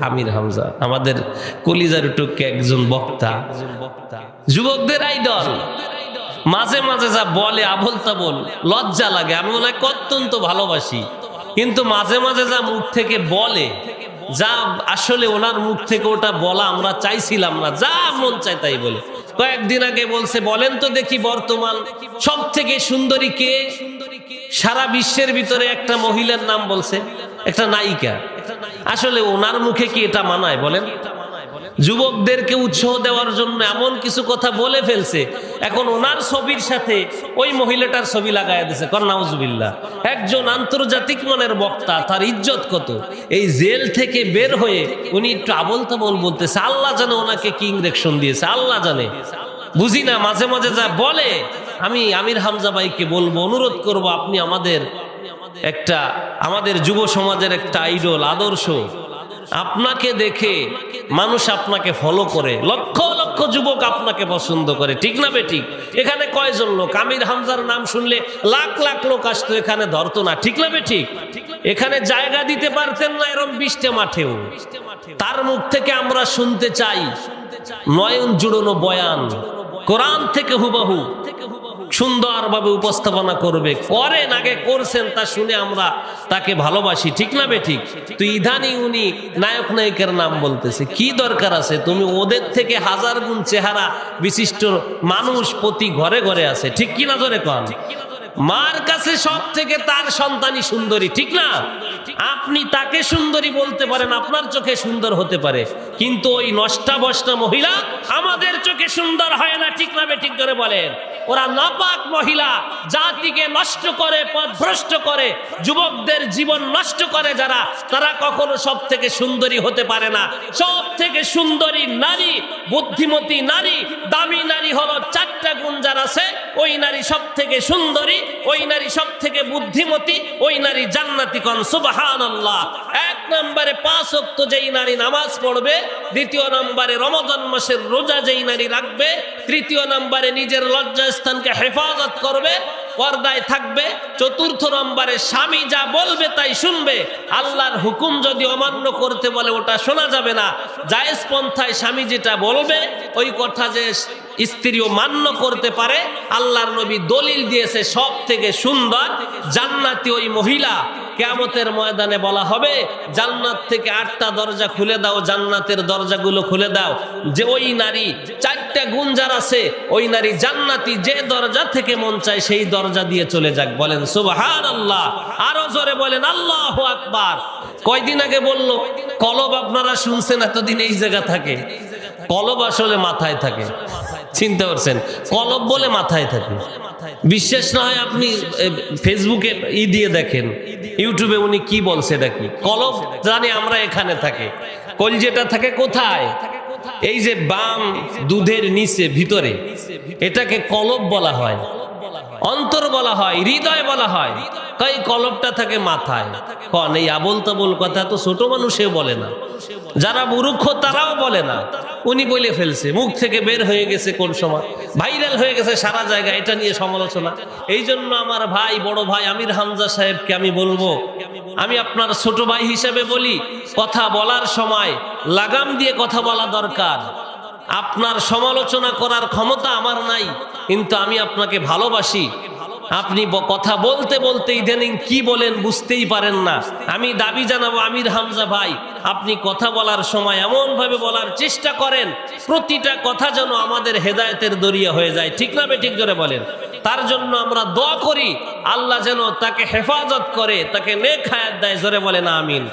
আমির হামজা আমাদের কলিজার টুকে একজন বক্তা, যুবকদের আইডল। মাঝে মাঝে যা বলে আবল তাবল লজ্জা লাগে। আমি মনে হয় অত্যন্ত ভালোবাসি, কিন্তু মাঝে মাঝে যা মুখ থেকে বলে, যা আসলে ওনার মুখ থেকে ওটা বলা আমরা চাইছিলাম না, যা মন চায় তাই বলে। কয়েকদিন আগে বলছে, বলেন তো দেখি বর্তমান সব থেকে সুন্দরী কে? সারা বিশ্বের ভিতরে একটা মহিলার নাম বলছে, একটা নায়িকা। আসলে ওনার মুখে কি এটা মানায় বলেন? যুবকদেরকে উৎসাহ দেওয়ার জন্য এমন কিছু কথা বলে ফেলছে, এখন ওনার ছবির সাথে ওই মহিলাটার ছবি লাগায় দিয়েছে। নাউজুবিল্লাহ। একজন আন্তর্জাতিক মানের বক্তা, তার ইজ্জত কত! এই জেল থেকে বের হয়ে উনি একটু আবল তাবল বলতেছে। আল্লাহ জানে ওনাকে কি ইনজেকশন দিয়েছে, আল্লাহ জানে, বুঝি না। মাঝে মাঝে যা বলে, আমি আমির হামজা ভাইকে বলবো, অনুরোধ করব, আপনি আমাদের যুব সমাজের একটা আইডল, আদর্শ। আপনাকে দেখে মানুষ আপনাকে ফলো করে, লক্ষ লক্ষ যুবক আপনাকে পছন্দ করে, ঠিক না বেঠিক? এখানে কয়জন লোক আমির হামজার নাম শুনলে লাখ লাখ লোক আসতো, এখানে ধরতো না, ঠিক না বেঠিক? এখানে জায়গা দিতে পারতেন না এরকম 20টা মাঠেও। তার মুখ থেকে আমরা শুনতে চাই নয়ন জুড়ানো বয়ান, কোরআন থেকে হুবহু সুন্দরভাবে উপস্থাপনা করবে। করেন, আগে করছেন, তা শুনে আমরা তাকে ভালোবাসি, ঠিক না বেঠিক? তো ইদানিং উনি নায়ক নায়িকার নাম বলতেছে, কি দরকার আছে? তুমি ওদের থেকে 1000 গুণ চেহারা বিশিষ্ট মানুষ প্রতি ঘরে ঘরে আছে, ঠিক কিনা? ধরে কন, মার কাছে সব থেকে তার সন্তানই সুন্দরী, ঠিক না? আপনি তাকে সুন্দরী বলতে পারেন, আপনার চোখে সুন্দর হতে পারে, কিন্তু ওই নষ্টা বষ্টা মহিলা আমাদের চোখে সুন্দর হয় না, ঠিক না বেঠিক? করে বলেন, ওরা নাপাক মহিলা, জাতিকে নষ্ট করে, পথভ্রষ্ট করে, যুবকদের জীবন নষ্ট করে যারা, তারা কখনো সব থেকে সুন্দরী হতে পারে না। সব থেকে সুন্দরী নারী, বুদ্ধিমতী নারী, দামি নারী হলো 4টা গুণ যার আছে, ওই নারী সব থেকে সুন্দরী, ওই নারী সব থেকে বুদ্ধিমতী, ওই নারী জান্নাতি। কোন সুবহানাল্লাহ। 1 নম্বরে 5 ওয়াক্ত যেই নারী নামাজ পড়বে, 2য় নম্বরে রমজান মাসের রোজা যেই নারী রাখবে, 3য় নম্বরে নিজের লজ্জাস্থানকে হেফাজত করবে, পর্দায় থাকবে, 4র্থ নম্বরে স্বামী যা বলবে তাই শুনবে। আল্লাহর হুকুম যদি অমান্য করতে বলে ওটা শোনা যাবে না। জায়েজ পন্থায় স্বামী যেটা বলবে ওই কথা যে স্ত্রীও মান্য করতে পারে, আল্লাহর নবী দলিল দিয়েছে। সব থেকে সুন্দর জান্নাতি ওই মহিলা। কিয়ামতের ময়দানে বলা হবে, জান্নাত থেকে 8টা দরজা খুলে দাও, জান্নাতের দরজাগুলো খুলে দাও, যে ওই নারী 4টা গুণ যার আছে, ওই নারী জান্নাতি, যে দরজা থেকে মন চায় সেই দরজা দিয়ে চলে যাক। বলেন সুবহানাল্লাহ। আরো জোরে বলেন আল্লাহু আকবার। কয়দিন আগে বললো, কলব আপনারা শুনছেন, এতদিন এই জায়গা থাকে। কলব আসলে মাথায় থাকে, চিন্তা করছেন? কলব বলে মাথায় থাকে। বিশ্বাস না হয় আপনি ফেসবুকে দিয়ে দেখেন, ইউটিউবে উনি কি বলছে দেখি। কলব জানি আমরা এখানে থাকে, কলজেটা থাকে কোথায়? এই যে বাম দুধের নিচে ভিতরে, এটাকে কলব বলা হয়, অন্তর বলা হয়, হৃদয় বলা হয়। তাই কলবটা থাকে মাথায়। কন এই আবল তাবল কথা তো ছোট মানুষেও বলে না, যারা মূর্খ তারাও বলে না। উনি বলে ফেলছে, মুখ থেকে বের হয়ে গেছে, কোন সময় ভাইরাল হয়ে গেছে সারা জায়গায়, এটা নিয়ে সমালোচনা। এই জন্য আমার ভাই, বড় ভাই আমির হামজা সাহেবকে আমি বলবো, আমি আপনার ছোট ভাই হিসেবে বলি, কথা বলার সময় লাগাম দিয়ে কথা বলা দরকার। আপনার সমালোচনা করার ক্ষমতা আমার নাই, কিন্তু আমি আপনাকে ভালোবাসি। আপনি কথা বলতে বলতে ইদানিং কি বলেন বুঝতেই পারেন না। আমি দাবি জানাবো, আমির হামজা ভাই, আপনি কথা বলার সময় এমন ভাবে বলার চেষ্টা করেন, প্রতিটা কথা যেন আমাদের হেদায়েতের দরিয়া হয়ে যায়, ঠিক না বেঠিক? জোরে বলেন। তার জন্য আমরা দোয়া করি, আল্লাহ যেন তাকে হেফাজত করে, তাকে নেক হায়াত দেয়। জোরে বলেন আমিন।